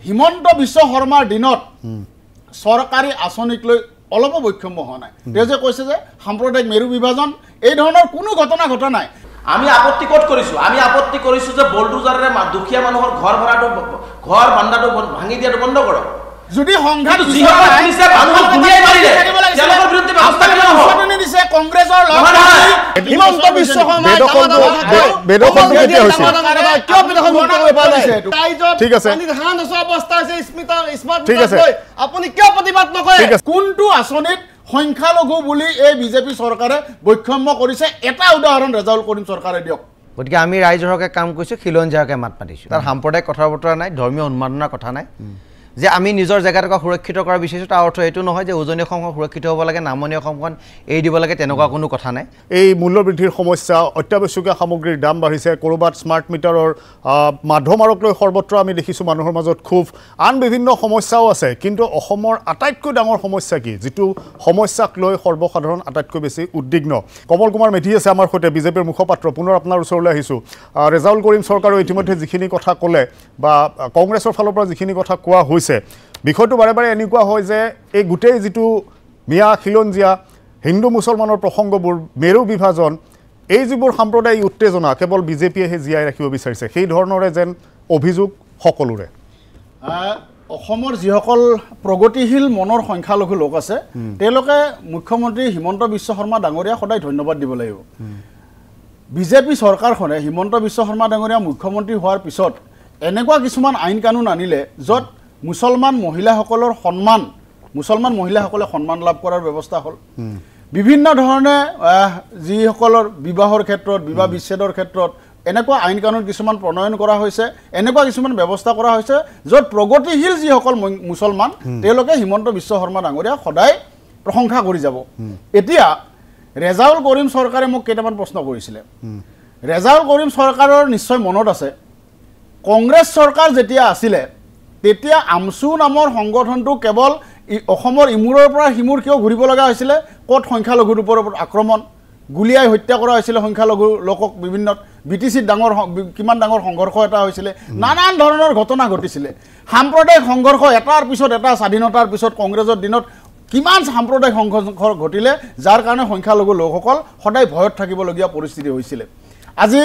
হিমন্ত বিশ্ব শৰ্মাৰ দিনত চৰকাৰী আঁচনিক লৈ অলপ বৈষম্য হোৱা নাই তেওঁ যে কৈছে যে সাম্প্ৰদায়িক মেৰু বিভাজন এই ধৰণৰ কোনো ঘটনা ঘটা নাই আমি আপত্তি কত কৰিছো আমি আপত্তি কৰিছো যে বলডুজাৰে দুখীয়া মানুহৰ ঘৰ ভৰাটো ঘৰ বান্দাটো ভাঙি দিয়াটো বন্ধ কৰক যদি সংঘাত যিসকল পুলিচে মানুহক গুলিয়াই মাৰিলে তেওঁলোকৰ বিৰুদ্ধে ব্যৱস্থা লোৱা হ'ব দিছে কংগ্ৰেছৰ হিমন্ত বিশ্ব শৰ্মা বেদখল কেতিয়া হৈছে কিয় বেদখল মুক্ত কৰিব পৰা নাই ঠিক আছে ধান আছে অৱস্থা আছে স্মাৰ্ট ঠিক আছে আপুনি কিয় প্ৰতিবাদ নকৰে কোনটো আঁচনিত সংখ্যালঘু বুলি এই বিজেপি চৰকাৰে বৈষম্য কৰিছে এটা উদাহৰণ ৰেজাউল কৰিম চৰকাৰে দিয়ক গতিকে আমি ৰাইজৰ হকে কাম কৰিছোঁ খিলঞ্জীয়াৰ হকে মাত পাতিছোঁ তাৰ সাম্প্ৰদায়িক কথা বতৰা নাই ধৰ্মীয় উন্মাদনাৰ কথা নাই যে আমি নিজৰ জেগাটোক সুৰক্ষিত কৰা বিচাৰিছোঁ তাৰ অৰ্থ এইটো নহয় যে উজনি অসমখন সুৰক্ষিত হ'ব লাগে নামনি অসমখন এৰি দিব লাগে তেনেকুৱা কোনো কথা নাই এই মূল্যবৃদ্ধিৰ সমস্যা অত্যাৱশ্যকীয় সামগ্ৰীৰ দাম বাঢ়িছে ক'ৰবাত স্মাৰ্ট মিটাৰৰ মাধ্যমাৰক লৈ সৰ্বত্ৰ আমি দেখিছোঁ মানুহৰ মাজত খুব আন বিভিন্ন সমস্যাও আছে কিন্তু অসমৰ আটাইতকৈ ডাঙৰ সমস্যা কি যিটো সমস্যাক লৈ সৰ্বসাধাৰণ আটাইতকৈ বেছি উদ্বিগ্ন কমল কুমাৰ মেধি আছে আমাৰ সৈতে বিজেপিৰ মুখপাত্ৰ পুনৰ আপোনাৰ ওচৰলৈ আহিছোঁ ৰেজাউল কৰিম চৰকাৰে ইতিমধ্যে যিখিনি কথা ক'লে বা কংগ্ৰেছৰ ফালৰ পৰা যিখিনি কথা কোৱা হৈছে বিষয়টো বাৰে বাৰে এনেকুৱা হয় যে এই গোটেই যিটো মিয়া খিলঞ্জীয়া হিন্দু মুছলমানৰ প্ৰসংগবোৰ মেৰু বিভাজন এই যিবোৰ সাম্প্ৰদায়িক উত্তেজনা কেৱল বিজেপিয়েহে জীয়াই ৰাখিব বিচাৰিছে সেই ধৰণৰে যেন অভিযোগ সকলোৰে অসমৰ যিসকল প্ৰগতিশীল মনৰ সংখ্যালঘু লোক আছে তেওঁলোকে মুখ্যমন্ত্ৰী হিমন্ত বিশ্ব শৰ্মা ডাঙৰীয়া সদায় ধন্যবাদ দিব লাগিব বিজেপি চৰকাৰখনে হিমন্ত বিশ্ব শৰ্মা ডাঙৰীয়া মুখ্যমন্ত্ৰী হোৱাৰ পিছত এনেকুৱা কিছুমান আইন কানুন আনিলে য'ত মুছলমান মহিলাসকলৰ মুছলমান মহিলাসকলে সন্মান লাভ কৰাৰ ব্যৱস্থা হ'ল বিভিন্ন ধৰণে যিসকলৰ বিবাহৰ ক্ষেত্ৰত বিবাহ বিচ্ছেদৰ ক্ষেত্ৰত এনেকুৱা আইন কানুন কিছুমান প্ৰণয়ন কৰা হৈছে এনেকুৱা কিছুমান ব্যৱস্থা কৰা হৈছে য'ত প্ৰগতিশীল যিসকল মুছলমান তেওঁলোকে হিমন্ত বিশ্ব শৰ্মা ডাঙৰীয়া সদায় প্ৰশংসা কৰি যাব এতিয়া ৰেজাউল কৰিম চৰকাৰে মোক কেইটামান প্ৰশ্ন কৰিছিলে ৰেজাউল কৰিম চৰকাৰৰ নিশ্চয় মনত আছে কংগ্ৰেছ চৰকাৰ যেতিয়া আছিলে তেতিয়া আমচু নামৰ সংগঠনটো কেৱল অসমৰ ইমূৰৰ পৰা সিমূৰ কিয় ঘূৰিব লগা হৈছিলে ক'ত সংখ্যালঘুৰ ওপৰত আক্ৰমণ গুলিয়াই হত্যা কৰা হৈছিলে সংখ্যালঘু লোকক বিভিন্ন বিটিচিত কিমান ডাঙৰ সংঘৰ্ষ এটা হৈছিলে নানান ধৰণৰ ঘটনা ঘটিছিলে সাম্প্ৰদায়িক সংঘৰ্ষ এটাৰ পিছত এটা স্বাধীনতাৰ পিছত কংগ্ৰেছৰ দিনত কিমান সাম্প্ৰদায়িক সংঘৰ্ষ ঘটিলে যাৰ কাৰণে সংখ্যালঘু লোকসকল সদায় ভয়ত থাকিবলগীয়া পৰিস্থিতি হৈছিলে আজি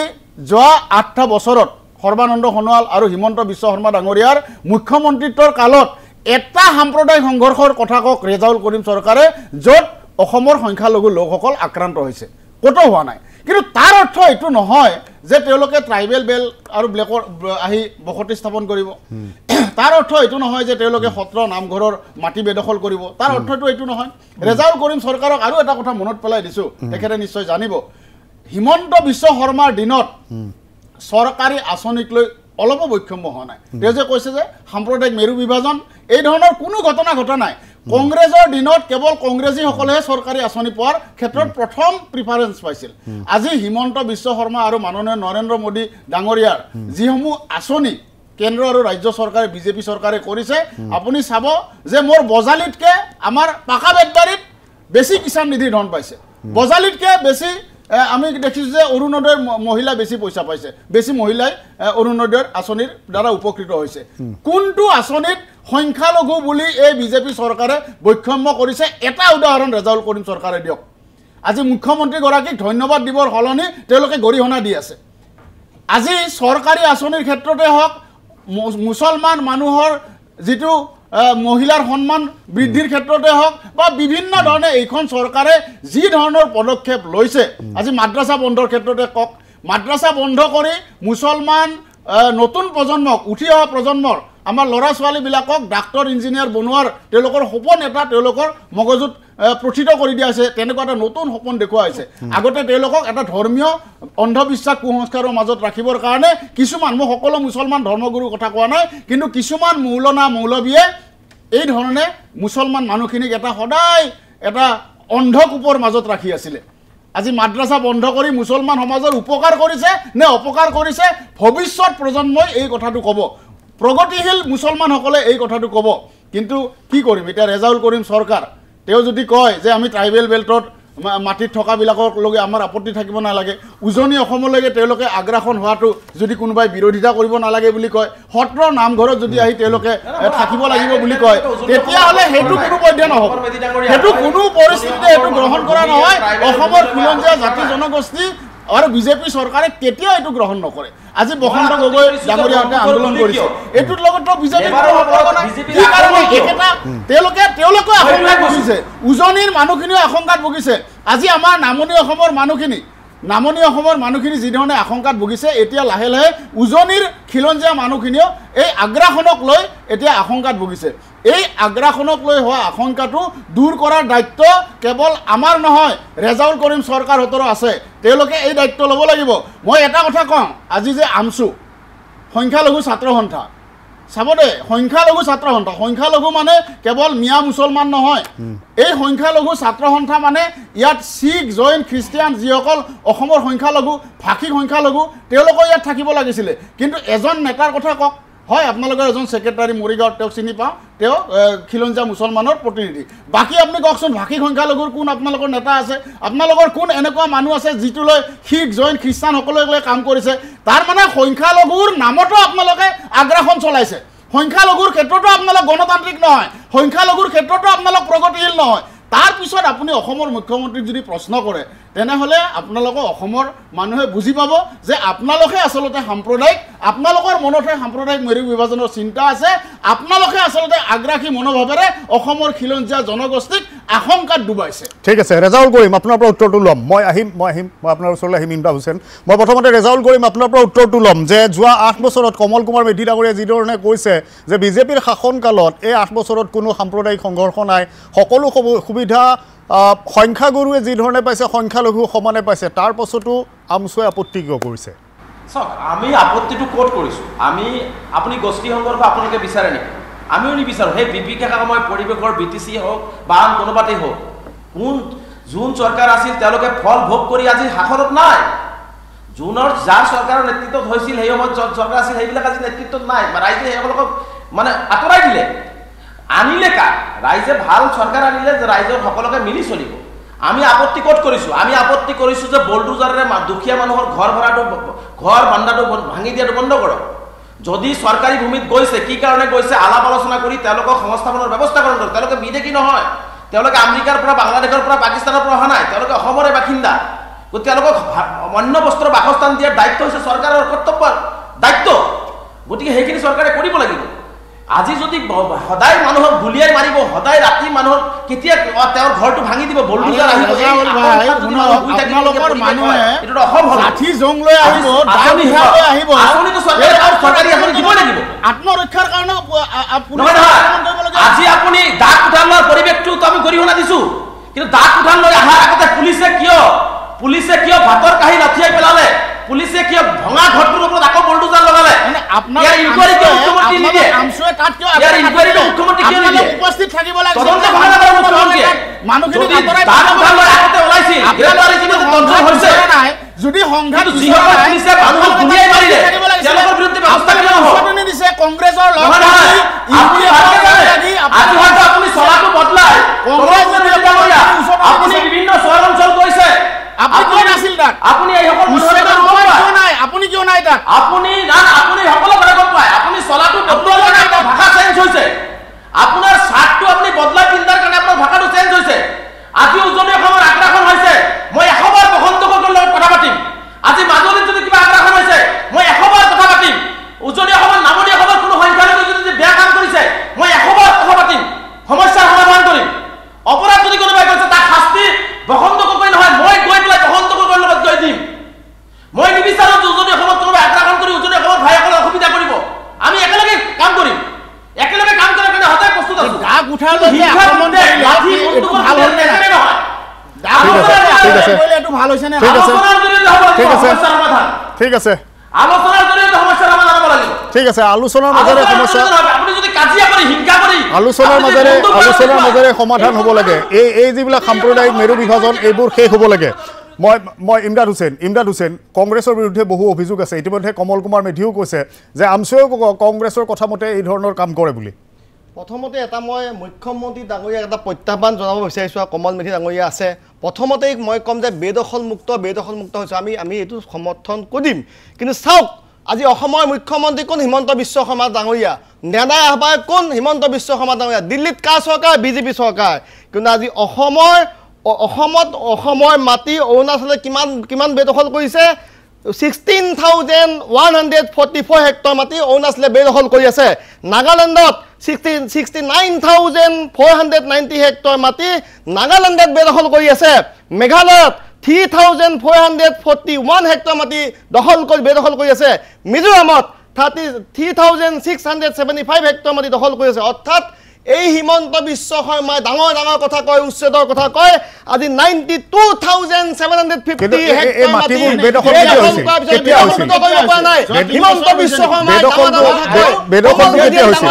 যোৱা 8টা বছৰত সৰ্বানন্দ সোণোৱাল আৰু হিমন্ত বিশ্ব শৰ্মা ডাঙৰীয়াৰ মুখ্যমন্ত্ৰীত্বৰ কালত এটা সাম্প্ৰদায়িক সংঘৰ্ষৰ কথা কওক ৰেজাউল কৰিম চৰকাৰে য'ত অসমৰ সংখ্যালঘু লোকসকল আক্ৰান্ত হৈছে ক'তো হোৱা নাই কিন্তু তাৰ অৰ্থ এইটো নহয় যে তেওঁলোকে ট্ৰাইবেল বেল আৰু ব্লেকৰ আহি বসতি স্থাপন কৰিব তাৰ অৰ্থ এইটো নহয় যে তেওঁলোকে সত্ৰ নামঘৰৰ মাটি বেদখল কৰিব তাৰ অৰ্থটো এইটো নহয় ৰেজাউল কৰিম চৰকাৰক আৰু এটা কথা মনত পেলাই দিছোঁ তেখেতে নিশ্চয় জানিব হিমন্ত বিশ্ব শৰ্মাৰ দিনত চৰকাৰী আঁচনিক লৈ অলপ বৈষম্য হোৱা নাই তেওঁ যে কৈছে যে সাম্প্ৰদায়িক মেৰু বিভাজন এই ধৰণৰ কোনো ঘটনা ঘটা নাই কংগ্ৰেছৰ দিনত কেৱল কংগ্ৰেছীসকলেহে চৰকাৰী আঁচনি পোৱাৰ ক্ষেত্ৰত প্ৰথম প্ৰিফাৰেঞ্চ পাইছিল আজি হিমন্ত বিশ্ব শৰ্মা আৰু মাননীয় নৰেন্দ্ৰ মোদী ডাঙৰীয়াৰ যিসমূহ আঁচনি কেন্দ্ৰ আৰু ৰাজ্য চৰকাৰে বিজেপি চৰকাৰে কৰিছে আপুনি চাব যে মোৰ বজালিতকৈ আমাৰ পাকা বেতবাৰীত বেছি কিষাণ নিধিৰ ধন পাইছে বজালিতকৈ বেছি আমি দেখিছোঁ যে অৰুণোদয়ৰ মহিলা বেছি পইচা পাইছে বেছি মহিলাই অৰুণোদয়ৰ আঁচনিৰ দ্বাৰা উপকৃত হৈছে কোনটো আঁচনিত সংখ্যালঘু বুলি এই বিজেপি চৰকাৰে বৈষম্য কৰিছে এটা উদাহৰণ ৰেজাউল কৰিম চৰকাৰে দিয়ক আজি মুখ্যমন্ত্ৰীগৰাকীক ধন্যবাদ দিবৰ সলনি তেওঁলোকে গৰিহণা দি আছে আজি চৰকাৰী আঁচনিৰ ক্ষেত্ৰতে হওক মুছলমান মানুহৰ যিটো মহিলাৰ সন্মান বৃদ্ধিৰ ক্ষেত্ৰতে হওক বা বিভিন্ন ধৰণে এইখন চৰকাৰে যি ধৰণৰ পদক্ষেপ লৈছে আজি মাদ্ৰাছা বন্ধৰ ক্ষেত্ৰতে কওক মাদ্ৰাছা বন্ধ কৰি মুছলমান নতুন প্ৰজন্মক উঠি অহা প্ৰজন্মৰ আমাৰ ল'ৰা ছোৱালীবিলাকক ডাক্তৰ ইঞ্জিনিয়াৰ বনোৱাৰ তেওঁলোকৰ সপোন এটা তেওঁলোকৰ মগজুত প্ৰথিত কৰি দিয়া হৈছে তেনেকুৱা এটা নতুন সপোন দেখুওৱা হৈছে আগতে তেওঁলোকক এটা ধৰ্মীয় অন্ধবিশ্বাস কুসংস্কাৰৰ মাজত ৰাখিবৰ কাৰণে কিছুমান মই সকলো মুছলমান ধৰ্মগুৰুৰ কথা কোৱা নাই কিন্তু কিছুমান মৌলনা মৌলবীয়ে এই ধৰণে মুছলমান মানুহখিনিক এটা সদায় এটা অন্ধকূপৰ মাজত ৰাখি আছিলে আজি মাদ্ৰাছা বন্ধ কৰি মুছলমান সমাজৰ উপকাৰ কৰিছে নে অপকাৰ কৰিছে ভৱিষ্যত প্ৰজন্মই এই কথাটো ক'ব প্ৰগতিশীল মুছলমানসকলে এই কথাটো ক'ব কিন্তু কি কৰিম এতিয়া ৰেজাউল কৰিম চৰকাৰ তেওঁ যদি কয় যে আমি ট্ৰাইবেল বেল্টত মাটিত থকাবিলাকলৈকে আমাৰ আপত্তি থাকিব নালাগে উজনি অসমলৈকে তেওঁলোকে আগ্ৰাসন হোৱাটো যদি কোনোবাই বিৰোধিতা কৰিব নালাগে বুলি কয় সত্ৰ নামঘৰত যদি আহি তেওঁলোকে থাকিব লাগিব বুলি কয় তেতিয়াহ'লে সেইটো কোনো বৈধ নহ'ব সেইটো কোনো পৰিস্থিতিতে সেইটো গ্ৰহণ কৰা নহয় অসমৰ খিলঞ্জীয়া জাতি জনগোষ্ঠী আৰু বিজেপি চৰকাৰে কেতিয়াও এইটো গ্ৰহণ নকৰে আজি বসন্ত গগৈ ডাঙৰীয়াহঁতে আন্দোলন কৰিছে এইটোৰ লগতো বিজেপি তেওঁলোকে আশংকাত ভুগিছে উজনিৰ মানুহখিনিও আশংকাত ভুগিছে আজি আমাৰ নামনি অসমৰ মানুহখিনি যিধৰণে আশংকাত ভুগিছে এতিয়া লাহে লাহে উজনিৰ খিলঞ্জীয়া মানুহখিনিও এই আগ্ৰাসনক লৈ এতিয়া আশংকাত ভুগিছে এই আগ্ৰাসনক লৈ হোৱা আশংকাটো দূৰ কৰাৰ দায়িত্ব কেৱল আমাৰ নহয় ৰেজাউল কৰিম চৰকাৰহঁতৰো আছে তেওঁলোকে এই দায়িত্ব ল'ব লাগিব মই এটা কথা কওঁ আজি যে আমচু সংখ্যালঘু ছাত্ৰ সন্থা চাব দে সংখ্যালঘু মানে কেৱল মিয়া মুছলমান নহয় এই সংখ্যালঘু ছাত্ৰ সন্থা মানে ইয়াত শিখ জৈন খ্ৰীষ্টিয়ান যিসকল অসমৰ সংখ্যালঘু ভাষিক সংখ্যালঘু তেওঁলোকৰ ইয়াত থাকিব লাগিছিলে কিন্তু এজন নেতাৰ কথা কওক হয় আপোনালোকৰ এজন সেক্ৰেটাৰী মৰিগাঁৱত তেওঁক চিনি পাওঁ তেওঁ খিলঞ্জীয়া মুছলমানৰ প্ৰতিনিধি বাকী আপুনি কওকচোন ভাষিক সংখ্যালঘুৰ কোন আপোনালোকৰ নেতা আছে আপোনালোকৰ কোন এনেকুৱা মানুহ আছে যিটো লৈ শিখ জৈন খ্ৰীষ্টান সকলোকে লৈ কাম কৰিছে তাৰ মানে সংখ্যালঘুৰ নামতো আপোনালোকে আগ্ৰাসন চলাইছে সংখ্যালঘুৰ ক্ষেত্ৰতো আপোনালোক গণতান্ত্ৰিক নহয় সংখ্যালঘুৰ ক্ষেত্ৰতো আপোনালোক প্ৰগতিশীল নহয় তাৰ পিছত আপুনি অসমৰ মুখ্যমন্ত্ৰীক যদি প্ৰশ্ন কৰে তেনেহ'লে আপোনালোকৰ অসমৰ মানুহে বুজি পাব যে আপোনালোকে আচলতে সাম্প্ৰদায়িক আপোনালোকৰ মনতহে সাম্প্ৰদায়িক মেৰু বিভাজনৰ চিন্তা আছে আপোনালোকে আচলতে আগ্ৰাসী মনোভাৱেৰে অসমৰ খিলঞ্জীয়া জনগোষ্ঠীক আশংকাত ডুবাইছে ঠিক আছে ৰেজাউল কৰিম আপোনাৰ পৰা উত্তৰটো ল'ম মই আপোনাৰ ওচৰলৈ আহিম ইমৰান হুছেইন মই প্ৰথমতে ৰেজাউল কৰিম আপোনাৰ পৰা উত্তৰটো ল'ম যে যোৱা 8 বছৰত কমল কুমাৰ মেধি ডাঙৰীয়াই যিধৰণে কৈছে যে বিজেপিৰ শাসনকালত এই 8 বছৰত কোনো সাম্প্ৰদায়িক সংঘৰ্ষ নাই সকলো সুবিধা সংখ্যাগুৰুৱে যিধৰণে পাইছে সংখ্যালঘু সমানে পাইছে তাৰ পাছতো আমচুৱে আপত্তি কিয় কৰিছে চাওক আমি আপত্তিটো ক'ত কৰিছোঁ আপুনি গোষ্ঠী সংঘৰ্ষ আপোনালোকে বিচাৰে নেকি আমিও নিবিচাৰোঁ সেই বিশেষকৈ পৰিৱেশৰ BTC হওক বা আন কোনোবাতেই হওক যোন চৰকাৰ আছিল তেওঁলোকে ফল ভোগ কৰি আজি শাসনত নাই যাৰ চৰকাৰৰ নেতৃত্বত হৈছিল সেই সময়ত চৰকাৰ আছিল সেইবিলাক আজি নেতৃত্বত নাই ৰাইজে সেইসকলক মানে আঁতৰাই দিলে আনিলে কাক ৰাইজে ভাল চৰকাৰ আনিলে যে ৰাইজৰ সকলোকে মিলি চলিব আমি আপত্তি ক'ত কৰিছোঁ আমি আপত্তি কৰিছোঁ যে বুলডোজাৰেৰে দুখীয়া মানুহৰ ঘৰ বান্দাটো ভাঙি দিয়াটো বন্ধ কৰক যদি চৰকাৰী ভূমিত গৈছে কি কাৰণে গৈছে আলাপ আলোচনা কৰি তেওঁলোকক সংস্থাপনৰ ব্যৱস্থা কৰক তেওঁলোকে বিদেশী নহয় তেওঁলোকে আমেৰিকাৰ পৰা বাংলাদেশৰ পৰা পাকিস্তানৰ পৰা অহা নাই তেওঁলোকে অসমৰে বাসিন্দা গতিকে তেওঁলোকক অন্য বস্তুৰ বাসস্থান দিয়াৰ দায়িত্ব হৈছে চৰকাৰৰ কৰ্তব্যৰ দায়িত্ব গতিকে সেইখিনি চৰকাৰে কৰিব লাগিব আজি যদি সদায় মানুহক গুলিয়াই মাৰিব সদায় ৰাতি মানুহক কেতিয়া তেওঁৰ ঘৰটো ভাঙি দিব বুলডোজাৰ আহিব আপোনালোকৰ মানুহে লাঠি জং লৈ আহিব দিব লাগিব আত্মৰক্ষাৰ কাৰণে আজি আপুনি দাগ উঠান লোৱাৰ পৰিৱেশটো আমি গৰিহণা দিছোঁ কিন্তু দাগ উঠান লৈ অহাৰ আগতে পুলিচে কিয় ভাতৰ কাঁহী নথিয়াই পেলালে পুলিচে কিয় ভঙা ঘৰটোৰ ওপৰত আকৌ বুলডোজাৰ লগালে উপস্থিত থাকিব যদি সংঘাত দিছে কংগ্ৰেছৰ বিভিন্ন চহৰ অঞ্চল গৈছে আপুনি কিয় নাই তাত আপুনি সকলো গম পায় আপুনি চলাটো ভাষা চেঞ্জ হৈছে আপোনাৰ চাৰ্টটো আপুনি বদলাই পিন্ধাৰ কাৰণে আপোনাৰ ভাষাটো চেঞ্জ হৈছে আজি উজনি অসমৰ আগ্ৰাসন হৈছে মই 100 বাৰ বসন্ত গগৈৰ লগত কথা পাতিম আজি মাজুলীত যদি কিবা আগ্ৰাসন হৈছে মই 100 বাৰ কথা পাতিম উজনি অসমৰ নামনি অসমৰ কোনো সংখ্যালঘু যদি বেয়া কাম কৰিছে মই 100 বাৰ কথা পাতিম সমস্যাৰ সমাধান কৰিম অপৰাধ যদি কোনোবাই কৰিছে তাক শাস্তি বসন্ত গগৈ নহয় মই গৈ পেলাই বসন্ত গগৈৰ লগত গৈ দিম মই নিবিচাৰোঁ যে উজনি অসমত কোনোবাই আগ্ৰাসন কৰি উজনি অসমৰ ভাইসকলক অসুবিধা কৰিব আমি একেলগে কাম কৰিম একেলগে কাম কৰাৰ কাৰণে সদায় প্ৰস্তুত আছোঁ দাগ উঠাৰ ভাল হৈছে নে ঠিক আছে আলোচনাৰ জৰিয়তে সমস্যাৰ সমাধান হ'ব লাগিব ঠিক আছে আলোচনাৰ মাজেৰে সমস্যা আপুনি যদি কাজিয়া কৰি হিংসা কৰি আলোচনাৰ মাজেৰে সমাধান হ'ব লাগে এই যিবিলাক সাম্প্ৰদায়িক মেৰু বিভাজন এইবোৰ শেষ হ'ব লাগে মই ইমৰান হুছেইন কংগ্ৰেছৰ বিৰুদ্ধে বহু অভিযোগ আছে ইতিমধ্যে কমল কুমাৰ মেধিও কৈছে যে আমচুৱেও কংগ্ৰেছৰ কথা মতে এই ধৰণৰ কাম কৰে বুলি প্ৰথমতে এটা মই মুখ্যমন্ত্ৰী ডাঙৰীয়াক এটা প্ৰত্যাহ্বান জনাব বিচাৰিছোঁ কমল মেধি ডাঙৰীয়া আছে প্ৰথমতেই মই ক'ম যে বেদখল মুক্ত হৈছে আমি এইটো সমৰ্থন কৰিম কিন্তু চাওক আজি অসমৰ মুখ্যমন্ত্ৰী কোন হিমন্ত বিশ্ব শৰ্মা ডাঙৰীয়া নেতা আহ্বায়ক কোন হিমন্ত বিশ্ব শৰ্মা ডাঙৰীয়া দিল্লীত কাৰ চৰকাৰ বিজেপি চৰকাৰ কিন্তু আজি অসমৰ মাটি অৰুণাচলে কিমান বেদখল কৰিছে 16,144 হেক্টৰ মাটি অৰুণাচলে বেদখল কৰি আছে নাগালেণ্ডত 69,490 হেক্টৰ মাটি নাগালেণ্ডত বেদখল কৰি আছে মেঘালয়ত 3,441 হেক্টৰ মাটি বেদখল কৰি আছে মিজোৰামত 33,675 হেক্টৰ মাটি দখল কৰি আছে অৰ্থাৎ এই হিমন্ত বিশ্ব শৰ্মাই ডাঙৰ কথা কয় উচ্ছেদৰ কথা কয় আজি 92,750 হেক্টৰ মাটি বেদখল হিমন্ত বিশ্ব শৰ্মাই বেদখল কেতিয়া হৈছে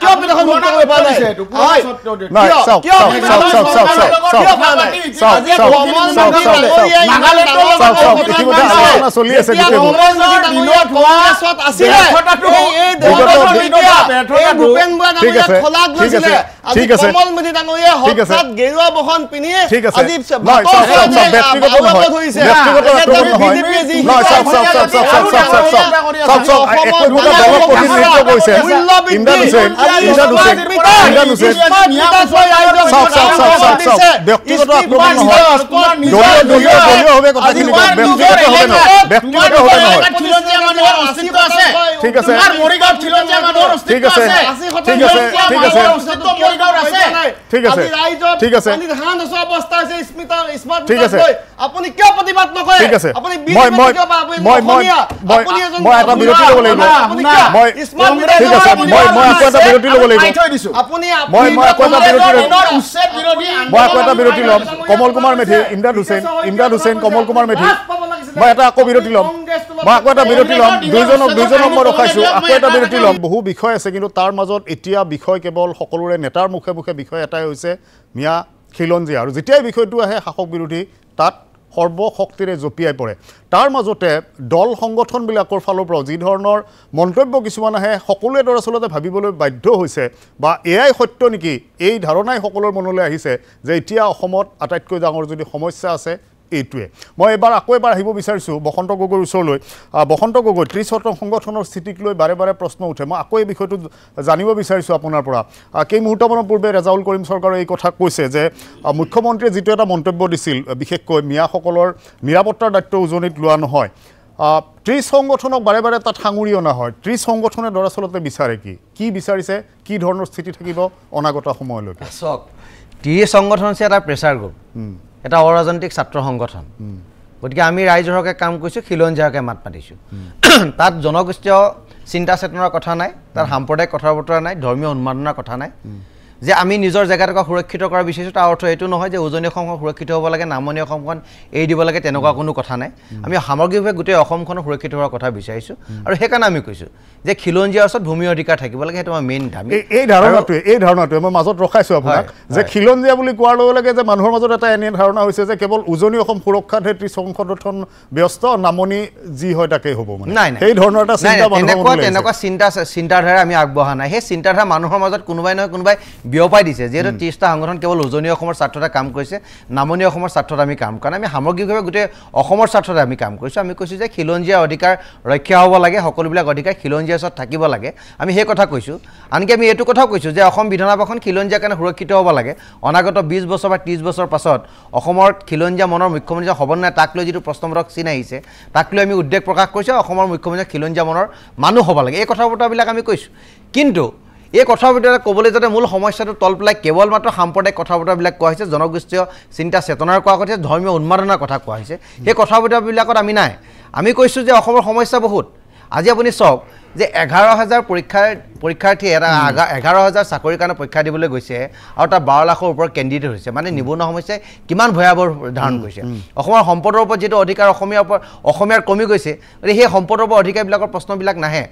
কিয় বেদখল মুক্ত কৰিব পৰা নাই চলি আছে ঠিক আছে কমলমণি ডাঙৰীয়া হঠাৎ গেৰুৱা বহন পিন্ধি আজি ঠিক আছে আপুনি কিয় প্ৰতিবাদ নকৰে ঠিক আছে আপুনি মই এটা বিৰতি ল'ব লাগিব কমল কুমাৰ মেধি ইমৰান হুছেইন কমল কুমাৰ মেধি মই এটা আকৌ বিৰতি ল'ম দুইজনক মই ৰখাইছোঁ আকৌ এটা বিৰতি ল'ম বহু বিষয় আছে কিন্তু তাৰ মাজত এতিয়া বিষয় কেৱল সকলোৰে নেতাৰ মুখে বিষয় এটাই হৈছে মিয়া খিলঞ্জীয়া আৰু যেতিয়াই বিষয়টো আহে শাসক বিৰোধী তাত সৰ্বশক্তিৰে জঁপিয়াই পৰে তাৰ মাজতে দল সংগঠনবিলাকৰ ফালৰ পৰা যি ধৰণৰ মন্তব্য কিছুমান আহে সকলোৱে দৰাচলতে ভাবিবলৈ বাধ্য হৈছে বা এয়াই সত্য নেকি এই ধাৰণাই সকলোৰ মনলৈ আহিছে যে এতিয়া অসমত আটাইতকৈ ডাঙৰ যদি সমস্যা আছে এইটোৱে মই আকৌ এবাৰ আহিব বিচাৰিছোঁ বসন্ত গগৈৰ ওচৰলৈ বসন্ত গগৈ 30 সংগঠনৰ স্থিতিক লৈ বাৰে প্ৰশ্ন উঠে মই আকৌ এই বিষয়টো জানিব বিচাৰিছোঁ আপোনাৰ পৰা কেই মুহূৰ্তমানৰ পূৰ্বে ৰেজাউল কৰিম চৰকাৰে এই কথা কৈছে যে মুখ্যমন্ত্ৰীয়ে যিটো এটা মন্তব্য দিছিল বিশেষকৈ মিয়াসকলৰ নিৰাপত্তাৰ দায়িত্ব উজনিত লোৱা নহয় 30 সংগঠনক বাৰে তাত সাঙুৰি অনা হয় 30 সংগঠনে দৰাচলতে বিচাৰে কি বিচাৰিছে কি ধৰণৰ স্থিতি থাকিব অনাগত সময়লৈকে চাওক 30 সংগঠন হৈছে এটা প্ৰেছাৰ গ্ৰুপ এটা অৰাজনৈতিক ছাত্ৰ সংগঠন গতিকে আমি ৰাইজৰ হকে কাম কৰিছোঁ খিলঞ্জীয়া হকে মাত মাতিছোঁ তাত জনগোষ্ঠীয় চিন্তা চেতনাৰ কথা নাই তাত সাম্প্ৰদায়িক কথা বতৰা নাই ধৰ্মীয় উন্মাদনাৰ কথা নাই যে আমি নিজৰ জেগাটুকুৰা সুৰক্ষিত কৰা বিচাৰিছোঁ তাৰ অৰ্থ এইটো নহয় যে উজনি অসমখন সুৰক্ষিত হ'ব লাগে নামনি অসমখন এৰি দিব লাগে তেনেকুৱা কোনো কথা নাই আমি সামগ্ৰিকভাৱে গোটেই অসমখনক সুৰক্ষিত হোৱাৰ কথা বিচাৰিছোঁ আৰু সেইকাৰণে আমি কৈছোঁ যে খিলঞ্জীয়াৰ ওচৰত ভূমি অধিকাৰ থাকিব লাগে সেইটো আমাৰ মেইন দাবী এই ধাৰণাটোৱে মই মাজত ৰখাইছোঁ আপোনাক যে খিলঞ্জীয়া বুলি কোৱাৰ লগে লগে যে মানুহৰ মাজত এটা এনে ধাৰণা হৈছে যে কেৱল উজনি অসম সুৰক্ষাতহে 30 সংগঠন ব্যস্ত নামনি যি হয় তাকেই হ'ব মানে সেই ধৰণৰ এটা চিন্তা তেনেকুৱা চিন্তাধাৰা আমি আগবঢ়া নাই সেই চিন্তাধাৰা মানুহৰ মাজত কোনোবাই নহয় কোনোবাই বিয়পাই দিছে যেহেতু 30টা সংগঠন কেৱল উজনি অসমৰ স্বাৰ্থতে কাম কৰিছে নামনি অসমৰ স্বাৰ্থত আমি কাম কৰা নাই আমি সামগ্ৰিকভাৱে গোটেই অসমৰ স্বাৰ্থতে আমি কাম কৰিছোঁ আমি কৈছোঁ যে খিলঞ্জীয়া অধিকাৰ ৰক্ষা হ'ব লাগে সকলোবিলাক অধিকাৰ খিলঞ্জীয়া ওচৰত থাকিব লাগে আমি সেই কথা কৈছোঁ আনকি আমি এইটো কথাও কৈছোঁ যে অসম বিধানসভাখন খিলঞ্জীয়াৰ কাৰণে সুৰক্ষিত হ'ব লাগে অনাগত 20 বছৰ বা 30 বছৰ পাছত অসমৰ খিলঞ্জীয়া মনৰ মুখ্যমন্ত্ৰী হ'ব নাই তাক লৈ যিটো প্ৰশ্নবোধক চিন আহিছে তাক লৈ আমি উদ্বেগ প্ৰকাশ কৰিছোঁ অসমৰ মুখ্যমন্ত্ৰী খিলঞ্জীয়া মনৰ মানুহ হ'ব লাগে এই কথা বতৰাবিলাক আমি কৈছোঁ কিন্তু এই কথা বতৰা ক'বলৈ যাতে মূল সমস্যাটো তল পেলাই কেৱল মাত্ৰ সাম্প্ৰদায়িক কথা বতৰাবিলাক কোৱা হৈছে জনগোষ্ঠীয় চিন্তা চেতনাৰ কোৱা হৈছে ধৰ্মীয় উন্মাদনাৰ কথা কোৱা হৈছে সেই কথা বতৰাবিলাকত আমি নাই আমি কৈছোঁ যে অসমৰ সমস্যা বহুত আজি আপুনি চাওক যে 11,000 পৰীক্ষাৰ্থী এটা 11,000 চাকৰিৰ কাৰণে পৰীক্ষা দিবলৈ গৈছে আৰু তাৰ 12 লাখৰ ওপৰত কেণ্ডিডেট হৈছে মানে নিবনুৱা সমস্যাই কিমান ভয়াৱহ ধাৰণ কৰিছে অসমৰ সম্পদৰ ওপৰত যেটো অধিকাৰ অসমীয়াৰ কমি গৈছে গতিকে সেই সম্পদৰ ওপৰত অধিকাৰবিলাকৰ প্ৰশ্নবিলাক নাহে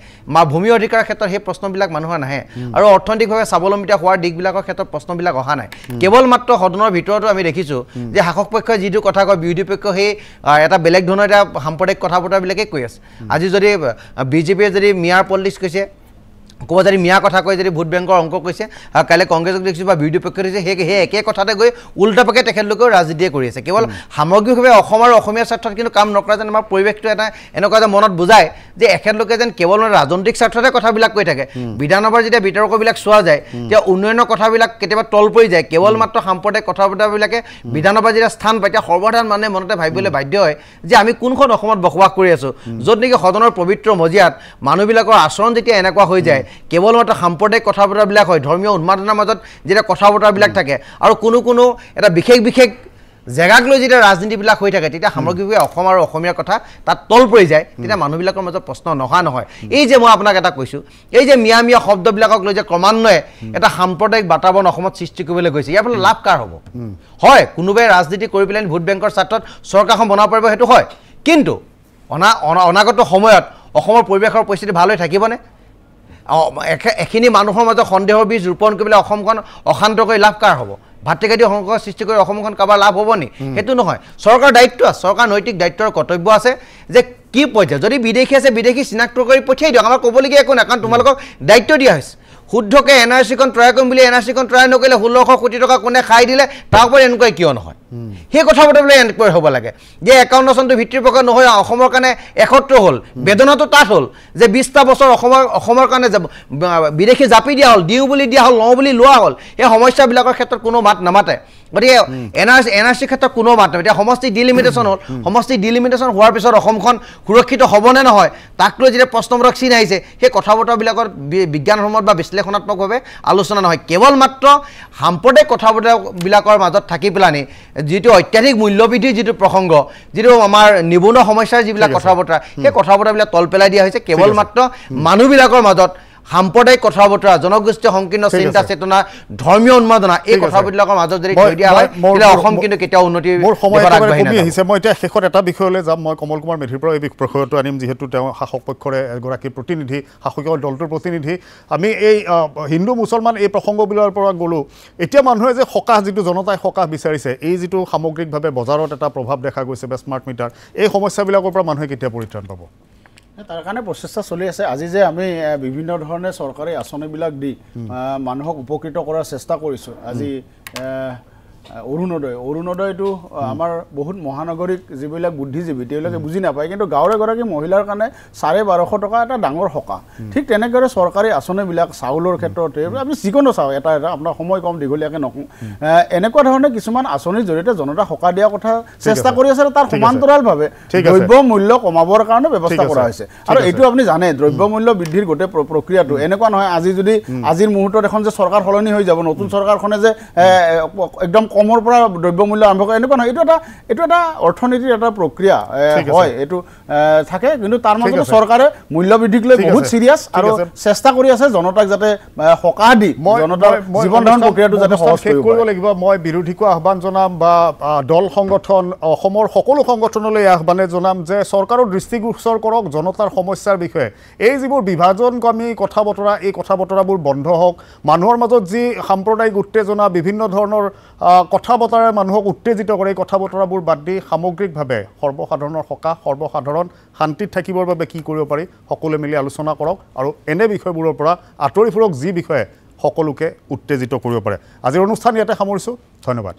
ভূমি অধিকাৰৰ ক্ষেত্ৰত সেই প্ৰশ্নবিলাক মানুহৰ নাহে আৰু অৰ্থনৈতিকভাৱে স্বাৱলম্বিতা হোৱাৰ দিশবিলাকৰ ক্ষেত্ৰত প্ৰশ্নবিলাক অহা নাই কেৱল মাত্ৰ সদনৰ ভিতৰতো আমি দেখিছোঁ যে শাসক পক্ষই যিটো কথা কয় বিৰোধী পক্ষই সেই এটা বেলেগ ধৰণৰ এটা সাম্প্ৰদায়িক কথা বতৰাবিলাকেই কৈ আছে আজি যদি বিজেপিয়ে যদি মিয়াৰ পলিটিক্স কৈছে ক'ব যদি মিয়া কথা কয় যদি ভোট বেংকৰ অংক কৈছে আৰু কাইলৈ কংগ্ৰেছক দেখিছোঁ বা বিৰোধী পক্ষে দিছে সেই একে কথাতে গৈ উল্টাপাকে তেখেতলোকেও ৰাজনীতিয়ে কৰি আছে কেৱল সামগ্ৰিকভাৱে অসম আৰু অসমীয়াৰ স্বাৰ্থত কিন্তু কাম নকৰা যেন আমাৰ পৰিৱেশটো এটা এনেকুৱা যে মনত বুজায় যে এখেতলোকে যেন কেৱল ৰাজনৈতিক স্বাৰ্থতে কথাবিলাক কৈ থাকে বিধানসভাৰ যেতিয়া বিতৰ্কবিলাক চোৱা যায় তেতিয়া উন্নয়নৰ কথাবিলাক কেতিয়াবা তল পৰি যায় কেৱল মাত্ৰ সাম্প্ৰদায়িক কথা বতৰাবিলাকে বিধানসভাৰ যেতিয়া স্থান পায় তেতিয়া সৰ্বসাধাৰণ মানুহে মনতে ভাবিবলৈ বাধ্য হয় যে আমি কোনখন অসমত বসবাস কৰি আছোঁ য'ত নেকি সদনৰ পবিত্ৰ মজিয়াত মানুহবিলাকৰ আচৰণ যেতিয়া এনেকুৱা হৈ যায় কেৱল মাত্ৰ সাম্প্ৰদায়িক কথা বতৰাবিলাক হয় ধৰ্মীয় উন্মাদনাৰ মাজত যেতিয়া কথা বতৰাবিলাক থাকে আৰু কোনো এটা বিশেষ জেগাক লৈ যেতিয়া ৰাজনীতিবিলাক হৈ থাকে তেতিয়া সামগ্ৰিকভাৱে অসম আৰু অসমীয়াৰ কথা তাত তল পৰি যায় তেতিয়া মানুহবিলাকৰ মাজত প্ৰশ্ন নহয় এই যে মই আপোনাক এটা কৈছোঁ এই যে মিয়া শব্দবিলাকক লৈ যে ক্ৰমান্বয়ে এটা সাম্প্ৰদায়িক বাতাবৰণ অসমত সৃষ্টি কৰিবলৈ গৈছে ইয়াৰ ফলত লাভ কাৰ হ'ব হয় কোনোবাই ৰাজনীতি কৰি পেলাই ভোট বেংকৰ স্বাৰ্থত চৰকাৰখন বনাব পাৰিব সেইটো হয় কিন্তু অনাগত সময়ত অসমৰ পৰিৱেশৰ পৰিস্থিতি ভাল হৈ থাকিবনে এখিনি মানুহৰ মাজত সন্দেহৰ বীজ ৰোপণ কৰিবলৈ অসমখন অশান্ত কৰি লাভ কাৰ হ'ব ভাতৃঘাতী সংঘৰ্ষ সৃষ্টি কৰি অসমখন কাৰোবাৰ লাভ হ'ব নি সেইটো নহয় চৰকাৰৰ দায়িত্ব আছে চৰকাৰ নৈতিক দায়িত্ব আৰু কৰ্তব্য আছে যে কি পৰ্যায় যদি বিদেশী আছে বিদেশী চিনাক্ত কৰি পঠিয়াই দিয়ক আমাৰ ক'বলগীয়া একো নাই কাৰণ তোমালোকক দায়িত্ব দিয়া হৈছে শুদ্ধকৈ NRC-খন তৈয়াৰ কৰিম বুলি NRC-খন তৈয়াৰ নকৰিলে 1600 কোটি টকা কোনে খাই দিলে তাৰ ওপৰত এনেকুৱা কিয় নহয় সেই কথা বতৰাবিলাক এনেকৈ হ'ব লাগে যে 51 চনটো ভিত্তিৰ প্ৰকাৰ নহয় অসমৰ কাৰণে 71 হ'ল বেদনাটো তাত হ'ল যে 20টা বছৰ অসমৰ কাৰণে বিদেশী জাপি দিয়া হ'ল দিওঁ বুলি দিয়া হ'ল লওঁ বুলি লোৱা হ'ল সেই সমস্যাবিলাকৰ ক্ষেত্ৰত কোনো মাত নামাতে গতিকে NRC ক্ষেত্ৰত কোনো মাত নামাতে এতিয়া সমষ্টি ডিলিমিটেশ্যন হ'ল সমষ্টি ডিলিমিটেশ্যন হোৱাৰ পিছত অসমখন সুৰক্ষিত হ'বনে নহয় তাক লৈ যেতিয়া প্ৰশ্নবোধক চিন আহিছে সেই কথা বতৰাবিলাকৰ বিজ্ঞানসন্মত বা বিশ্লেষণাত্মকভাৱে আলোচনা নহয় কেৱল মাত্ৰ সাম্প্ৰদায়িক কথা বতৰাবিলাকৰ মাজত থাকি পেলানি যিটো অত্যাধিক মূল্যবৃদ্ধিৰ যিটো প্ৰসংগ যিটো আমাৰ নিবনুৱা সমস্যাৰ যিবিলাক কথা বতৰা সেই কথা বতৰাবিলাক তল পেলাই দিয়া হৈছে কেৱল মাত্ৰ মানুহবিলাকৰ মাজত সাম্প্ৰদায়িক কথা বতৰা জনগোষ্ঠীয় সংকীৰ্ণ চিন্তা চেতনা ধৰ্মীয় উন্মাদনা এই কথাবিলাকৰ মাজত যদি থৈ দিয়া হয় তেতিয়া অসম কিন্তু কেতিয়াও উন্নতিৰ দিশত আগবাঢ়ি নাযাব মই এতিয়া শেষত এটা বিষয়লৈ যাম মই কমল কুমাৰ মেধিৰ পৰা এই বিষয়টো আনিম যিহেতু তেওঁ শাসক পক্ষৰে এগৰাকী প্ৰতিনিধি শাসকীয় দলটোৰ প্ৰতিনিধি আমি এই হিন্দু মুছলমান এই প্ৰসংগবিলাকৰ পৰা গ'লোঁ এতিয়া মানুহে যে সকাহ যিটো জনতাই সকাহ বিচাৰিছে এই যিটো সামগ্ৰিকভাৱে বজাৰত এটা প্ৰভাৱ দেখা গৈছে বা স্মাৰ্ট মিটাৰ এই সমস্যাবিলাকৰ পৰা মানুহে কেতিয়া পৰিত্ৰাণ পাব তাৰ কাৰণে প্ৰচেষ্টা চলি আছে আজি যে আমি বিভিন্ন ধৰণে চৰকাৰী আঁচনিবিলাক দি মানুহক উপকৃত কৰাৰ চেষ্টা কৰিছোঁ আজি অৰুণোদয়টো আমাৰ বহুত মহানগৰীক যিবিলাক বুদ্ধিজীৱী তেওঁলোকে বুজি নাপায় কিন্তু গাঁৱৰ এগৰাকী মহিলাৰ কাৰণে 1250 টকা এটা ডাঙৰ সকাহ ঠিক তেনেদৰে চৰকাৰী আঁচনিবিলাক চাউলৰ ক্ষেত্ৰতে আমি যিকোনো চাওঁ এটা আপোনাৰ সময় কম দীঘলীয়াকৈ নকওঁ এনেকুৱা ধৰণে কিছুমান আঁচনিৰ জৰিয়তে জনতা সকাহ দিয়াৰ কথা চেষ্টা কৰি আছে তাৰ সমান্তৰালভাৱে দ্ৰব্য মূল্য কমাবৰ কাৰণে ব্যৱস্থা কৰা হৈছে আৰু এইটো আপুনি জানে দ্ৰব্য মূল্য বৃদ্ধিৰ গোটেই প্ৰক্ৰিয়াটো এনেকুৱা নহয় আজি যদি আজিৰ মুহূৰ্তত এখন যে চৰকাৰ সলনি হৈ যাব নতুন চৰকাৰখনে যে একদম কমৰ পৰা দ্ৰব্য মূল্য আৰম্ভ কৰে এনেকুৱা নহয় এইটো এটা অৰ্থনীতিৰ এটা প্ৰক্ৰিয়া হয় এইটো থাকে কিন্তু তাৰ মাজতে চৰকাৰে মূল্য বৃদ্ধিক লৈ বহুত চিৰিয়াছ আৰু চেষ্টা কৰি আছে জনতাক যাতে সকাহ দি জনতাৰ জীৱন ধাৰণ প্ৰক্ৰিয়াটো যাতে সহজ কৰিব লাগিব মই বিৰোধীকো আহ্বান জনাম বা দল সংগঠন অসমৰ সকলো সংগঠনলৈ আহ্বানে জনাম যে চৰকাৰৰ দৃষ্টিগোচৰ কৰক জনতাৰ সমস্যাৰ বিষয়ে এই যিবোৰ বিভাজনকামী কথা বতৰা এই কথা বতৰাবোৰ বন্ধ হওক মানুহৰ মাজত যি সাম্প্ৰদায়িক উত্তেজনা বিভিন্ন ধৰণৰ কথা বতৰাৰে মানুহক উত্তেজিত কৰে এই কথা বতৰাবোৰ বাদ দি সামগ্ৰিকভাৱে সৰ্বসাধাৰণৰ সকাহ সৰ্বসাধাৰণ শান্তিত থাকিবৰ বাবে কি কৰিব পাৰি সকলোৱে মিলি আলোচনা কৰক আৰু এনে বিষয়বোৰৰ পৰা আঁতৰি ফুৰক যি বিষয়ে সকলোকে উত্তেজিত কৰিব পাৰে আজিৰ অনুষ্ঠান ইয়াতে সামৰিছোঁ ধন্যবাদ